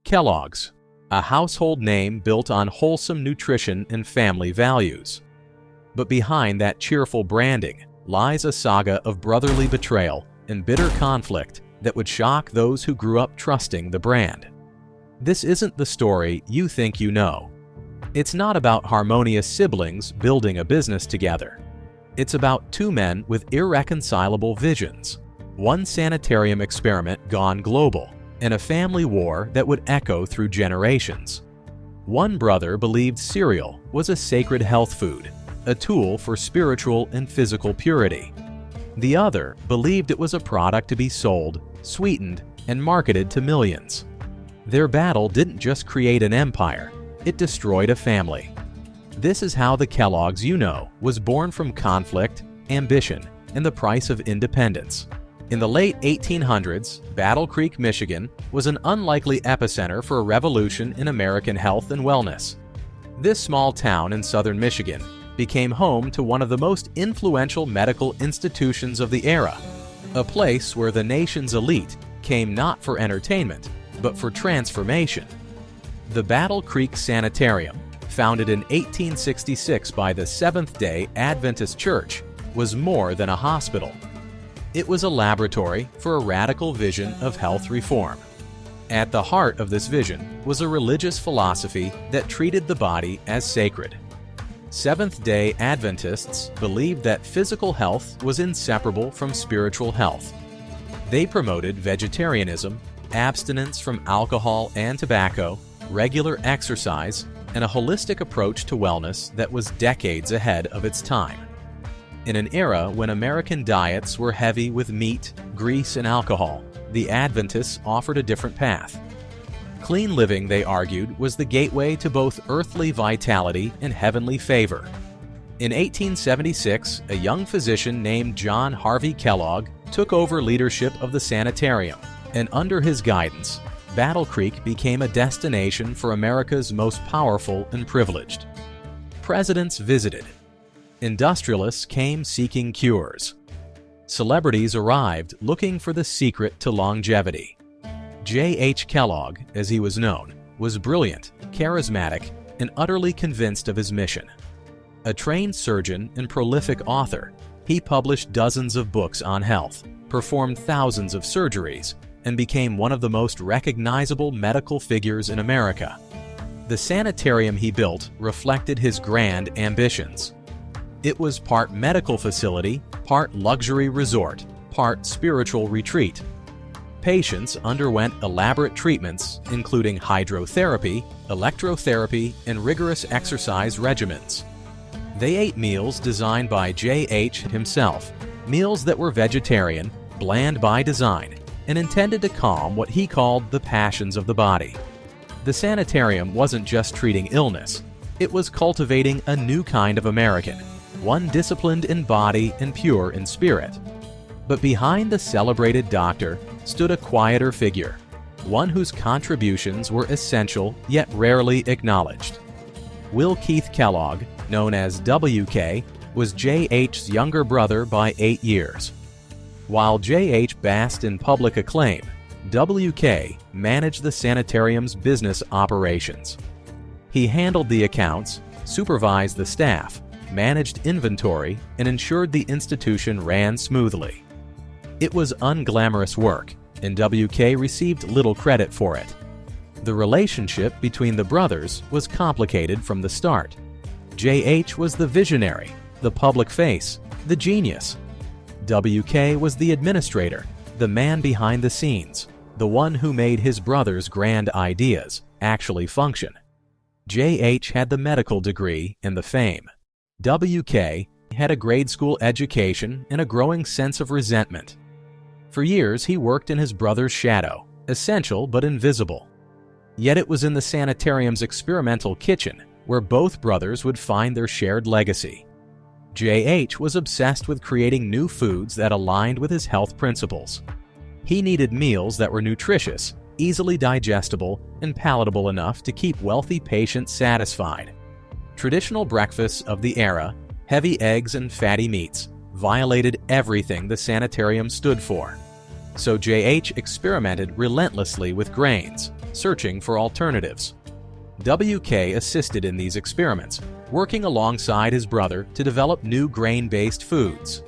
Kellogg's, a household name built on wholesome nutrition and family values. But behind that cheerful branding lies a saga of brotherly betrayal and bitter conflict that would shock those who grew up trusting the brand. This isn't the story you think you know. It's not about harmonious siblings building a business together. It's about two men with irreconcilable visions, one sanitarium experiment gone global, and a family war that would echo through generations. One brother believed cereal was a sacred health food, a tool for spiritual and physical purity. The other believed it was a product to be sold, sweetened, and marketed to millions. Their battle didn't just create an empire, it destroyed a family. This is how the Kellogg's you know was born from conflict, ambition, and the price of independence. In the late 1800s, Battle Creek, Michigan was an unlikely epicenter for a revolution in American health and wellness. This small town in southern Michigan became home to one of the most influential medical institutions of the era, a place where the nation's elite came not for entertainment, but for transformation. The Battle Creek Sanitarium, founded in 1866 by the Seventh-day Adventist Church, was more than a hospital. It was a laboratory for a radical vision of health reform. At the heart of this vision was a religious philosophy that treated the body as sacred. Seventh-day Adventists believed that physical health was inseparable from spiritual health. They promoted vegetarianism, abstinence from alcohol and tobacco, regular exercise, and a holistic approach to wellness that was decades ahead of its time. In an era when American diets were heavy with meat, grease, and alcohol, the Adventists offered a different path. Clean living, they argued, was the gateway to both earthly vitality and heavenly favor. In 1876, a young physician named John Harvey Kellogg took over leadership of the sanitarium, and under his guidance, Battle Creek became a destination for America's most powerful and privileged. Presidents visited. Industrialists came seeking cures. Celebrities arrived looking for the secret to longevity. J.H. Kellogg, as he was known, was brilliant, charismatic, and utterly convinced of his mission. A trained surgeon and prolific author, he published dozens of books on health, performed thousands of surgeries, and became one of the most recognizable medical figures in America. The sanitarium he built reflected his grand ambitions. It was part medical facility, part luxury resort, part spiritual retreat. Patients underwent elaborate treatments, including hydrotherapy, electrotherapy, and rigorous exercise regimens. They ate meals designed by J.H. himself, meals that were vegetarian, bland by design, and intended to calm what he called the passions of the body. The sanitarium wasn't just treating illness, it was cultivating a new kind of American, one disciplined in body and pure in spirit. But behind the celebrated doctor stood a quieter figure, one whose contributions were essential yet rarely acknowledged. Will Keith Kellogg, known as W.K., was J.H.'s younger brother by 8 years. While J.H. basked in public acclaim, W.K. managed the sanitarium's business operations. He handled the accounts, supervised the staff, managed inventory, and ensured the institution ran smoothly. It was unglamorous work, and W.K. received little credit for it. The relationship between the brothers was complicated from the start. J.H. was the visionary, the public face, the genius. W.K. was the administrator, the man behind the scenes, the one who made his brother's grand ideas actually function. J.H. had the medical degree and the fame. W.K. had a grade school education and a growing sense of resentment. For years, he worked in his brother's shadow, essential but invisible. Yet it was in the sanitarium's experimental kitchen where both brothers would find their shared legacy. J.H. was obsessed with creating new foods that aligned with his health principles. He needed meals that were nutritious, easily digestible, and palatable enough to keep wealthy patients satisfied. Traditional breakfasts of the era, heavy eggs and fatty meats, violated everything the sanitarium stood for. So J.H. experimented relentlessly with grains, searching for alternatives. WK assisted in these experiments, working alongside his brother to develop new grain-based foods.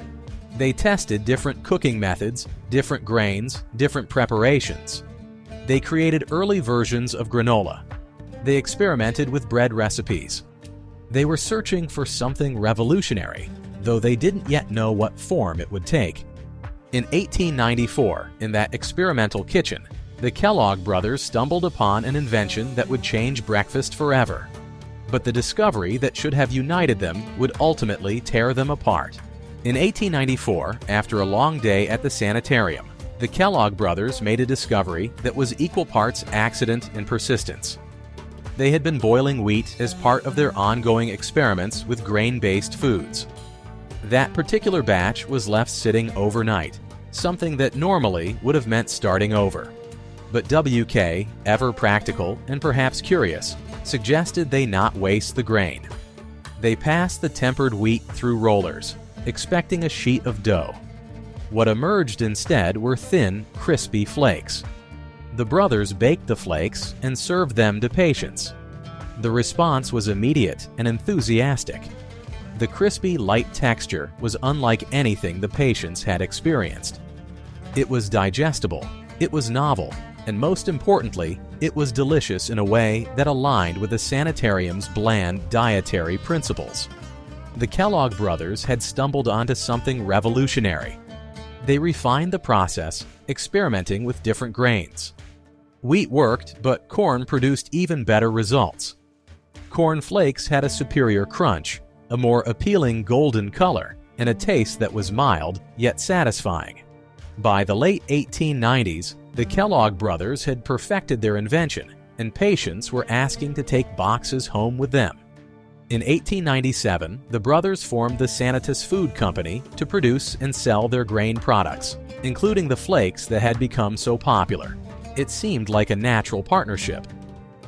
They tested different cooking methods, different grains, different preparations. They created early versions of granola. They experimented with bread recipes. They were searching for something revolutionary, though they didn't yet know what form it would take. In 1894, in that experimental kitchen, the Kellogg brothers stumbled upon an invention that would change breakfast forever. But the discovery that should have united them would ultimately tear them apart. In 1894, after a long day at the sanitarium, the Kellogg brothers made a discovery that was equal parts accident and persistence. They had been boiling wheat as part of their ongoing experiments with grain-based foods. That particular batch was left sitting overnight, something that normally would have meant starting over. But WK, ever practical and perhaps curious, suggested they not waste the grain. They passed the tempered wheat through rollers, expecting a sheet of dough. What emerged instead were thin, crispy flakes. The brothers baked the flakes and served them to patients. The response was immediate and enthusiastic. The crispy, light texture was unlike anything the patients had experienced. It was digestible, it was novel, and most importantly, it was delicious in a way that aligned with the sanitarium's bland dietary principles. The Kellogg brothers had stumbled onto something revolutionary. They refined the process, experimenting with different grains. Wheat worked, but corn produced even better results. Corn flakes had a superior crunch, a more appealing golden color, and a taste that was mild yet satisfying. By the late 1890s, the Kellogg brothers had perfected their invention, and patients were asking to take boxes home with them. In 1897, the brothers formed the Sanitas Food Company to produce and sell their grain products, including the flakes that had become so popular. It seemed like a natural partnership.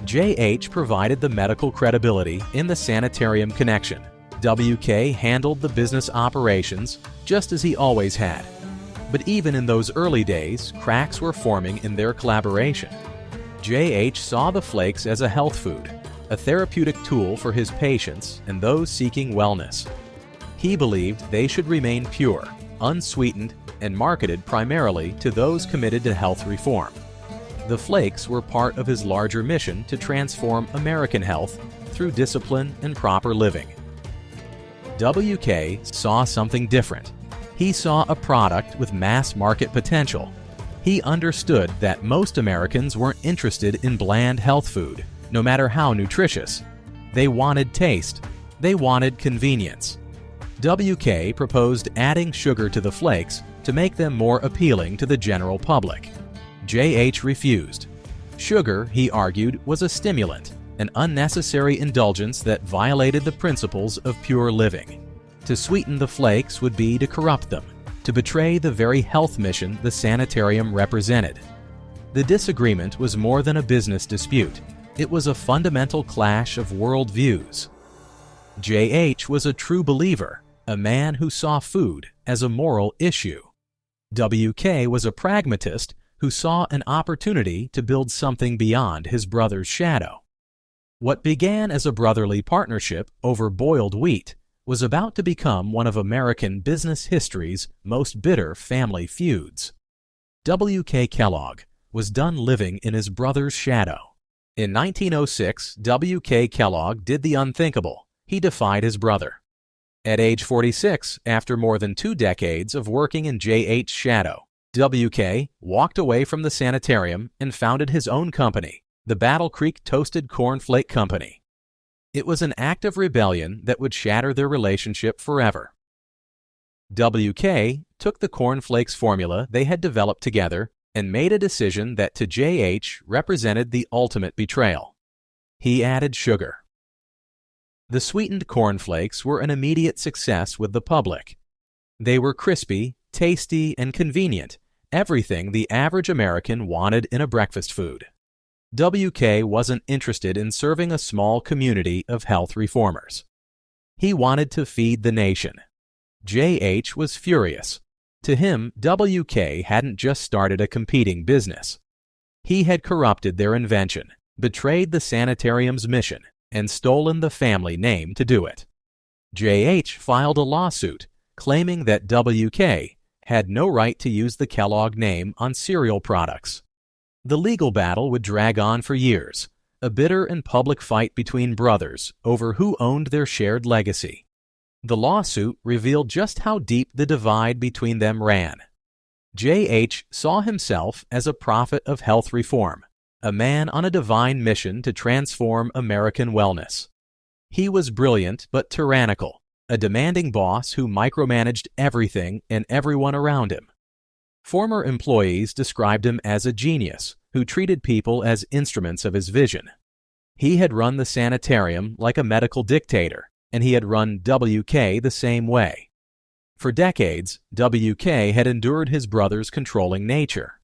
J.H. provided the medical credibility in the sanitarium connection. W.K. handled the business operations just as he always had. But even in those early days, cracks were forming in their collaboration. J.H. saw the flakes as a health food, a therapeutic tool for his patients and those seeking wellness. He believed they should remain pure, unsweetened, and marketed primarily to those committed to health reform. The flakes were part of his larger mission to transform American health through discipline and proper living. W.K. saw something different. He saw a product with mass market potential. He understood that most Americans weren't interested in bland health food, no matter how nutritious. They wanted taste. They wanted convenience. W.K. proposed adding sugar to the flakes to make them more appealing to the general public. J.H. refused. Sugar, he argued, was a stimulant, an unnecessary indulgence that violated the principles of pure living. To sweeten the flakes would be to corrupt them, to betray the very health mission the sanitarium represented. The disagreement was more than a business dispute. It was a fundamental clash of worldviews. J.H. was a true believer, a man who saw food as a moral issue. W.K. was a pragmatist who saw an opportunity to build something beyond his brother's shadow. What began as a brotherly partnership over boiled wheat was about to become one of American business history's most bitter family feuds. W.K. Kellogg was done living in his brother's shadow. In 1906, W.K. Kellogg did the unthinkable. He defied his brother. At age 46, after more than 2 decades of working in J.H.'s shadow, W.K. walked away from the sanitarium and founded his own company, the Battle Creek Toasted Corn Flake Company. It was an act of rebellion that would shatter their relationship forever. W.K. took the cornflakes formula they had developed together and made a decision that to J.H. represented the ultimate betrayal. He added sugar. The sweetened cornflakes were an immediate success with the public. They were crispy, tasty, and convenient, everything the average American wanted in a breakfast food. W.K. wasn't interested in serving a small community of health reformers. He wanted to feed the nation. J.H. was furious. To him, W.K. hadn't just started a competing business. He had corrupted their invention, betrayed the sanitarium's mission, and stolen the family name to do it. J.H. filed a lawsuit claiming that W.K. had no right to use the Kellogg name on cereal products. The legal battle would drag on for years, a bitter and public fight between brothers over who owned their shared legacy. The lawsuit revealed just how deep the divide between them ran. J.H. saw himself as a prophet of health reform, a man on a divine mission to transform American wellness. He was brilliant but tyrannical, a demanding boss who micromanaged everything and everyone around him. Former employees described him as a genius who treated people as instruments of his vision. He had run the sanitarium like a medical dictator, and he had run W.K. the same way. For decades, W.K. had endured his brother's controlling nature.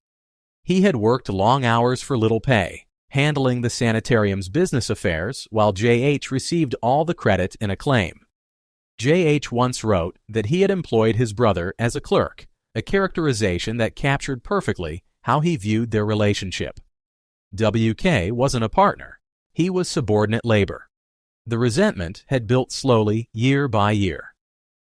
He had worked long hours for little pay, handling the sanitarium's business affairs while J.H. received all the credit and acclaim. J.H. once wrote that he had employed his brother as a clerk, a characterization that captured perfectly how he viewed their relationship. W.K. wasn't a partner. He was subordinate labor. The resentment had built slowly year by year.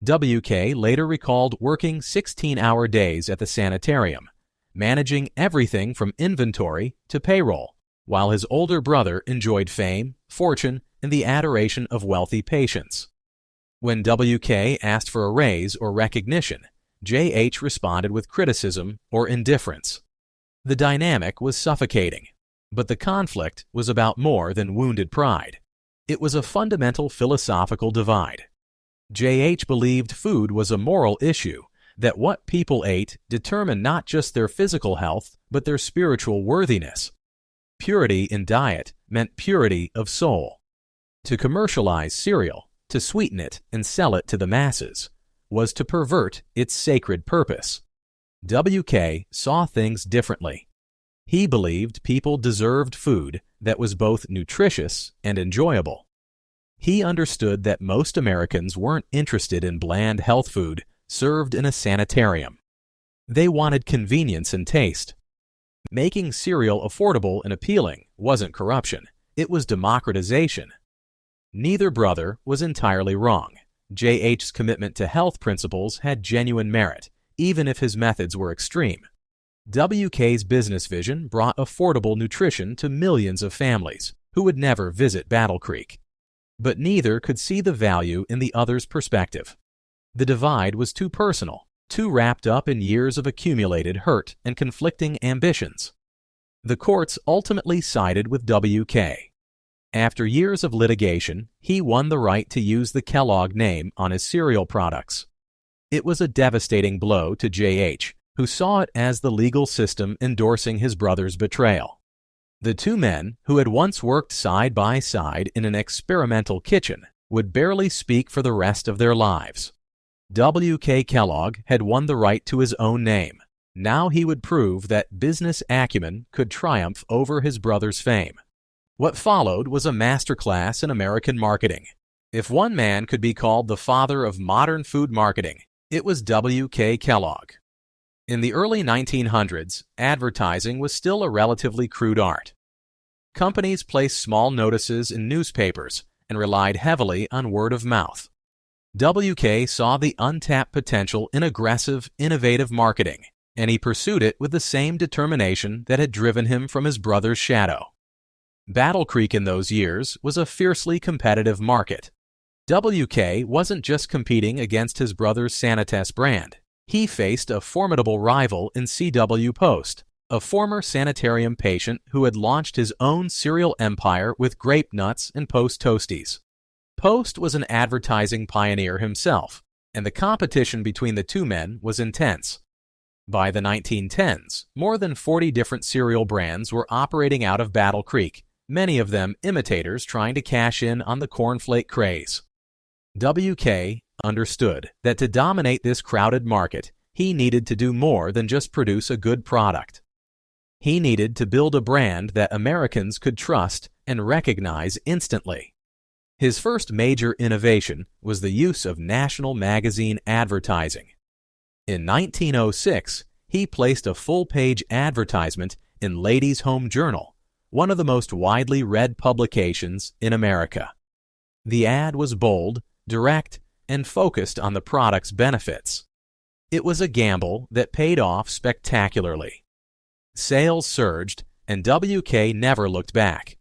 W.K. later recalled working 16-hour days at the sanitarium, managing everything from inventory to payroll, while his older brother enjoyed fame, fortune, and the adoration of wealthy patients. When W.K. asked for a raise or recognition, J.H. responded with criticism or indifference. The dynamic was suffocating, but the conflict was about more than wounded pride. It was a fundamental philosophical divide. J.H. believed food was a moral issue, that what people ate determined not just their physical health, but their spiritual worthiness. Purity in diet meant purity of soul. To commercialize cereal, to sweeten it and sell it to the masses, was to pervert its sacred purpose. W.K. saw things differently. He believed people deserved food that was both nutritious and enjoyable. He understood that most Americans weren't interested in bland health food served in a sanitarium. They wanted convenience and taste. Making cereal affordable and appealing wasn't corruption, it was democratization. Neither brother was entirely wrong. J.H.'s commitment to health principles had genuine merit, even if his methods were extreme. W.K.'s business vision brought affordable nutrition to millions of families who would never visit Battle Creek. But neither could see the value in the other's perspective. The divide was too personal, too wrapped up in years of accumulated hurt and conflicting ambitions. The courts ultimately sided with W.K. After years of litigation, he won the right to use the Kellogg name on his cereal products. It was a devastating blow to J.H., who saw it as the legal system endorsing his brother's betrayal. The two men, who had once worked side by side in an experimental kitchen, would barely speak for the rest of their lives. W.K. Kellogg had won the right to his own name. Now he would prove that business acumen could triumph over his brother's fame. What followed was a masterclass in American marketing. If one man could be called the father of modern food marketing, it was W.K. Kellogg. In the early 1900s, advertising was still a relatively crude art. Companies placed small notices in newspapers and relied heavily on word of mouth. W.K. saw the untapped potential in aggressive, innovative marketing, and he pursued it with the same determination that had driven him from his brother's shadow. Battle Creek in those years was a fiercely competitive market. W.K. wasn't just competing against his brother's Sanitas brand. He faced a formidable rival in C.W. Post, a former sanitarium patient who had launched his own cereal empire with grape nuts and Post Toasties. Post was an advertising pioneer himself, and the competition between the two men was intense. By the 1910s, more than 40 different cereal brands were operating out of Battle Creek, many of them imitators trying to cash in on the cornflake craze. W.K. understood that to dominate this crowded market, he needed to do more than just produce a good product. He needed to build a brand that Americans could trust and recognize instantly. His first major innovation was the use of national magazine advertising. In 1906, he placed a full-page advertisement in Ladies' Home Journal, one of the most widely read publications in America. The ad was bold, direct, and focused on the product's benefits. It was a gamble that paid off spectacularly. Sales surged, and WK never looked back.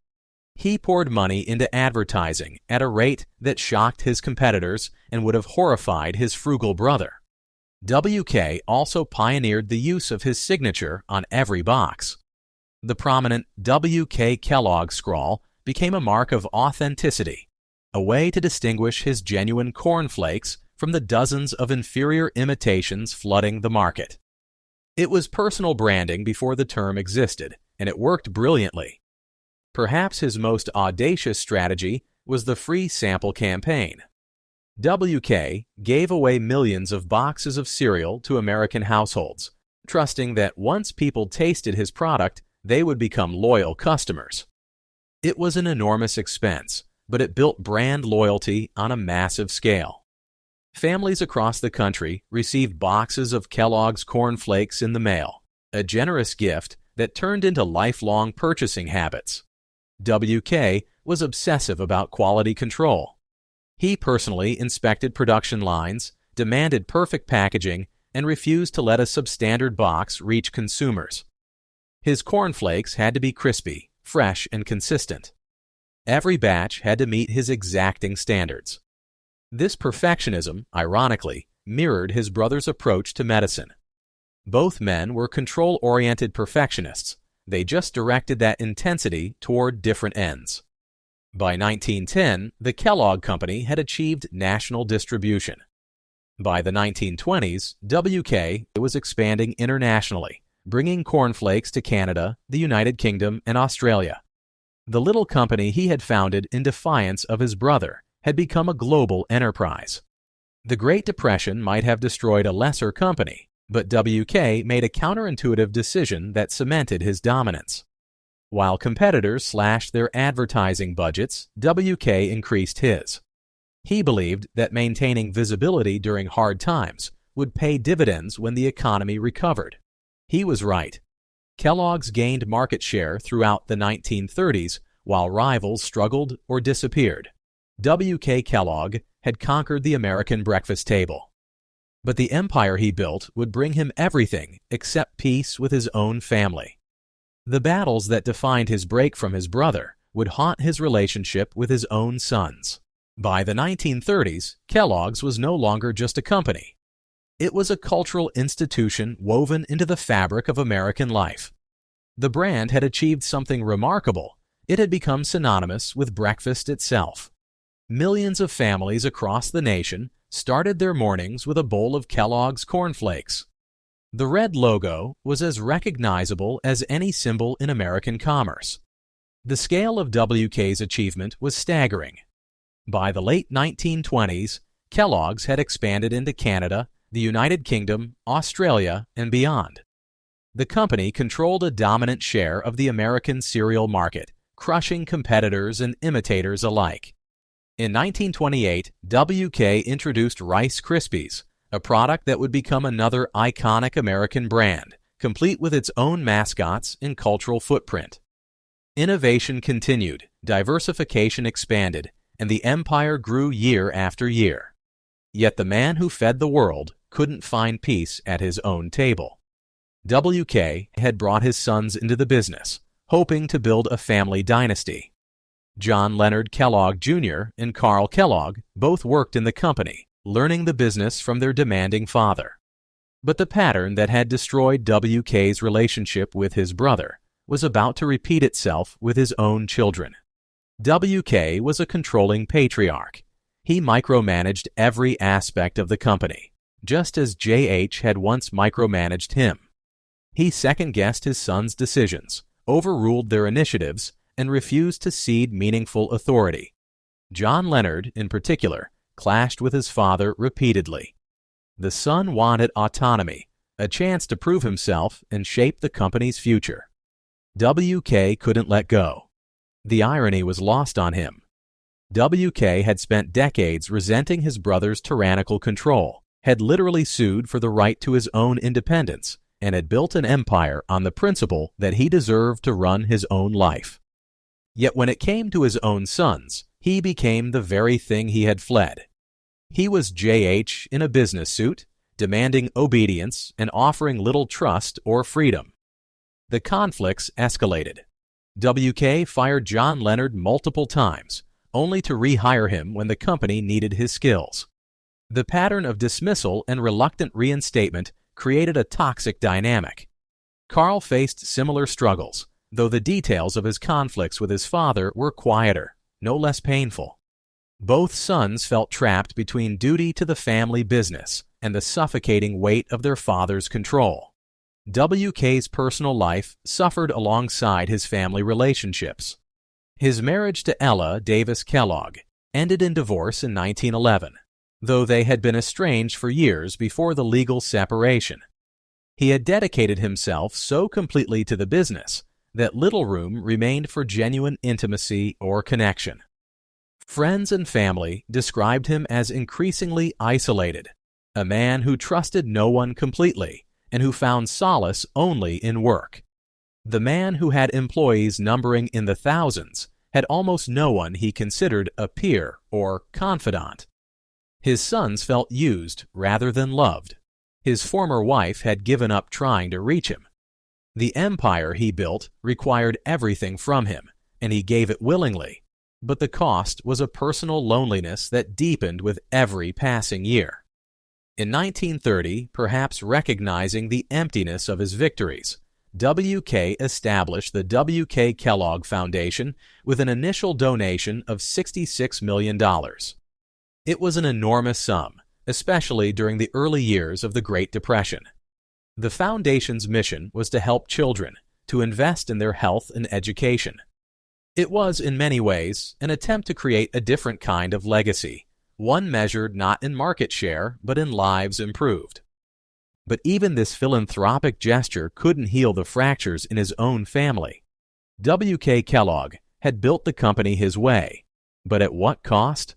He poured money into advertising at a rate that shocked his competitors and would have horrified his frugal brother. WK also pioneered the use of his signature on every box. The prominent WK Kellogg scrawl became a mark of authenticity, a way to distinguish his genuine cornflakes from the dozens of inferior imitations flooding the market. It was personal branding before the term existed, and it worked brilliantly. Perhaps his most audacious strategy was the free sample campaign. WK gave away millions of boxes of cereal to American households, trusting that once people tasted his product, they would become loyal customers. It was an enormous expense, but it built brand loyalty on a massive scale. Families across the country received boxes of Kellogg's Corn Flakes in the mail, a generous gift that turned into lifelong purchasing habits. WK was obsessive about quality control. He personally inspected production lines, demanded perfect packaging, and refused to let a substandard box reach consumers. His cornflakes had to be crispy, fresh, and consistent. Every batch had to meet his exacting standards. This perfectionism, ironically, mirrored his brother's approach to medicine. Both men were control-oriented perfectionists. They just directed that intensity toward different ends. By 1910, the Kellogg Company had achieved national distribution. By the 1920s, WK was expanding internationally, bringing cornflakes to Canada, the United Kingdom, and Australia. The little company he had founded in defiance of his brother had become a global enterprise. The Great Depression might have destroyed a lesser company, but WK made a counterintuitive decision that cemented his dominance. While competitors slashed their advertising budgets, WK increased his. He believed that maintaining visibility during hard times would pay dividends when the economy recovered. He was right. Kellogg's gained market share throughout the 1930s while rivals struggled or disappeared. W.K. Kellogg had conquered the American breakfast table. But the empire he built would bring him everything except peace with his own family. The battles that defined his break from his brother would haunt his relationship with his own sons. By the 1930s, Kellogg's was no longer just a company. It was a cultural institution woven into the fabric of American life. The brand had achieved something remarkable. It had become synonymous with breakfast itself. Millions of families across the nation started their mornings with a bowl of Kellogg's Corn Flakes. The red logo was as recognizable as any symbol in American commerce. The scale of WK's achievement was staggering. By the late 1920s, Kellogg's had expanded into Canada, the United Kingdom, Australia, and beyond. The company controlled a dominant share of the American cereal market, crushing competitors and imitators alike. In 1928, WK introduced Rice Krispies, a product that would become another iconic American brand, complete with its own mascots and cultural footprint. Innovation continued, diversification expanded, and the empire grew year after year. Yet the man who fed the world couldn't find peace at his own table. WK had brought his sons into the business, hoping to build a family dynasty. John Leonard Kellogg Jr. and Carl Kellogg both worked in the company, learning the business from their demanding father. But the pattern that had destroyed WK's relationship with his brother was about to repeat itself with his own children. WK was a controlling patriarch. He micromanaged every aspect of the company, just as JH had once micromanaged him. He second-guessed his sons' decisions, overruled their initiatives, and refused to cede meaningful authority. John Leonard, in particular, clashed with his father repeatedly. The son wanted autonomy, a chance to prove himself and shape the company's future. WK couldn't let go. The irony was lost on him. WK had spent decades resenting his brother's tyrannical control, had literally sued for the right to his own independence, and had built an empire on the principle that he deserved to run his own life. Yet when it came to his own sons, he became the very thing he had fled. He was J.H. in a business suit, demanding obedience and offering little trust or freedom. The conflicts escalated. W.K. fired John Leonard multiple times, only to rehire him when the company needed his skills. The pattern of dismissal and reluctant reinstatement created a toxic dynamic. Carl faced similar struggles, though the details of his conflicts with his father were quieter, no less painful. Both sons felt trapped between duty to the family business and the suffocating weight of their father's control. W.K.'s personal life suffered alongside his family relationships. His marriage to Ella Davis Kellogg ended in divorce in 1911, though they had been estranged for years before the legal separation. He had dedicated himself so completely to the business that little room remained for genuine intimacy or connection. Friends and family described him as increasingly isolated, a man who trusted no one completely and who found solace only in work. The man who had employees numbering in the thousands had almost no one he considered a peer or confidant. His sons felt used rather than loved. His former wife had given up trying to reach him. The empire he built required everything from him, and he gave it willingly, but the cost was a personal loneliness that deepened with every passing year. In 1930, perhaps recognizing the emptiness of his victories, W.K. established the W.K. Kellogg Foundation with an initial donation of $66 million. It was an enormous sum, especially during the early years of the Great Depression. The foundation's mission was to help children, to invest in their health and education. It was, in many ways, an attempt to create a different kind of legacy, one measured not in market share, but in lives improved. But even this philanthropic gesture couldn't heal the fractures in his own family. W.K. Kellogg had built the company his way, but at what cost?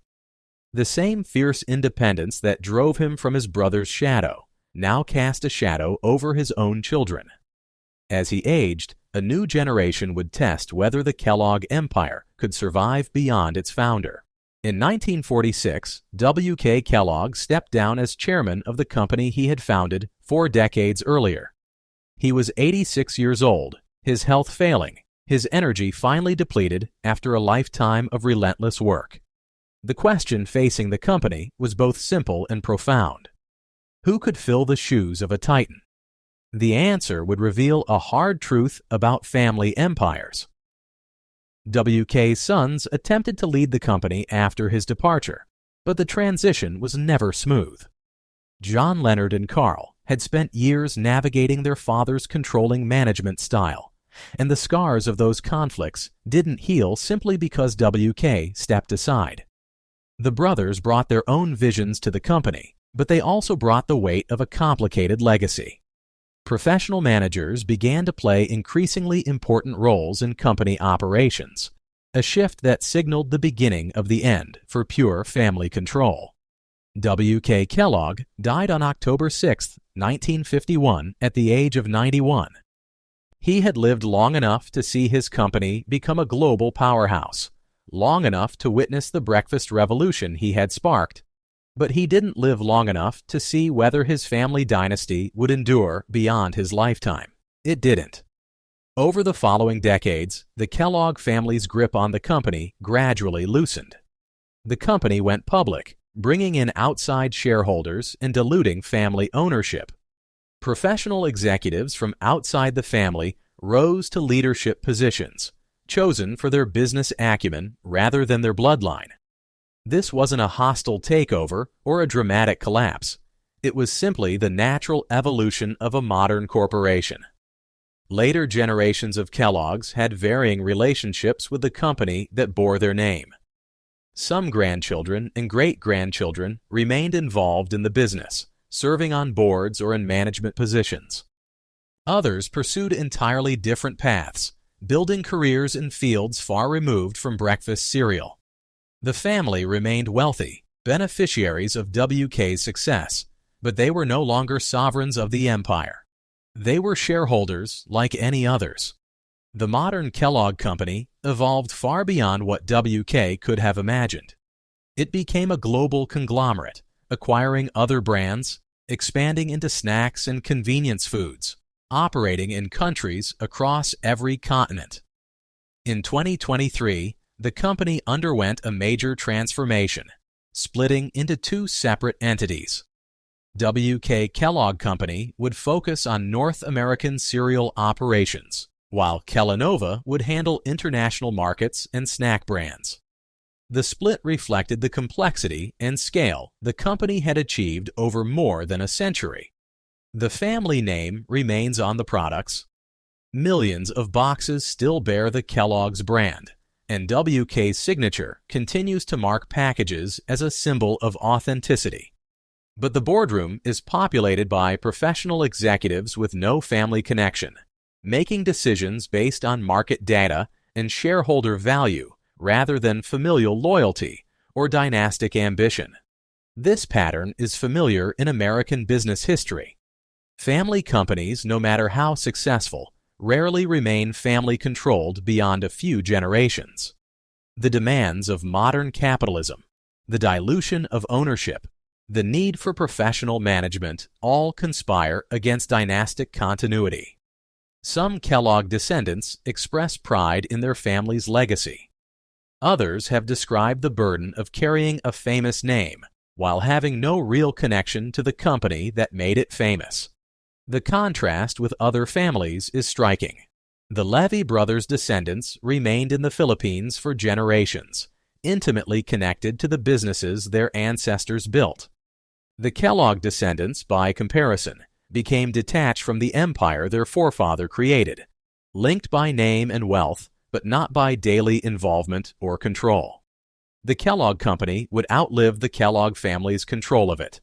The same fierce independence that drove him from his brother's shadow now cast a shadow over his own children. As he aged, a new generation would test whether the Kellogg empire could survive beyond its founder. In 1946, W.K. Kellogg stepped down as chairman of the company he had founded 4 decades earlier. He was 86 years old, his health failing, his energy finally depleted after a lifetime of relentless work. The question facing the company was both simple and profound. Who could fill the shoes of a titan? The answer would reveal a hard truth about family empires. W.K.'s sons attempted to lead the company after his departure, but the transition was never smooth. John Leonard and Carl had spent years navigating their father's controlling management style, and the scars of those conflicts didn't heal simply because W.K. stepped aside. The brothers brought their own visions to the company, but they also brought the weight of a complicated legacy. Professional managers began to play increasingly important roles in company operations, a shift that signaled the beginning of the end for pure family control. W.K. Kellogg died on October 6, 1951, at the age of 91. He had lived long enough to see his company become a global powerhouse, long enough to witness the breakfast revolution he had sparked, but he didn't live long enough to see whether his family dynasty would endure beyond his lifetime. It didn't. Over the following decades, the Kellogg family's grip on the company gradually loosened. The company went public, bringing in outside shareholders and diluting family ownership. Professional executives from outside the family rose to leadership positions, chosen for their business acumen rather than their bloodline. This wasn't a hostile takeover or a dramatic collapse. It was simply the natural evolution of a modern corporation. Later generations of Kellogg's had varying relationships with the company that bore their name. Some grandchildren and great-grandchildren remained involved in the business, serving on boards or in management positions. Others pursued entirely different paths, building careers in fields far removed from breakfast cereal. The family remained wealthy, beneficiaries of W.K.'s success, but they were no longer sovereigns of the empire. They were shareholders like any others. The modern Kellogg Company evolved far beyond what WK could have imagined. It became a global conglomerate, acquiring other brands, expanding into snacks and convenience foods, operating in countries across every continent. In 2023, the company underwent a major transformation, splitting into two separate entities. WK Kellogg Company would focus on North American cereal operations, while Kellanova would handle international markets and snack brands. The split reflected the complexity and scale the company had achieved over more than a century. The family name remains on the products. Millions of boxes still bear the Kellogg's brand, and WK's signature continues to mark packages as a symbol of authenticity. But the boardroom is populated by professional executives with no family connection, making decisions based on market data and shareholder value rather than familial loyalty or dynastic ambition. This pattern is familiar in American business history. Family companies, no matter how successful, rarely remain family-controlled beyond a few generations. The demands of modern capitalism, the dilution of ownership, the need for professional management all conspire against dynastic continuity. Some Kellogg descendants express pride in their family's legacy. Others have described the burden of carrying a famous name while having no real connection to the company that made it famous. The contrast with other families is striking. The Levy brothers' descendants remained in the Philippines for generations, intimately connected to the businesses their ancestors built. The Kellogg descendants, by comparison, became detached from the empire their forefather created, linked by name and wealth, but not by daily involvement or control. The Kellogg Company would outlive the Kellogg family's control of it.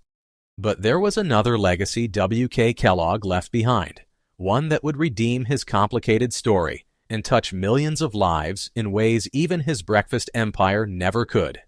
But there was another legacy W.K. Kellogg left behind, one that would redeem his complicated story and touch millions of lives in ways even his breakfast empire never could.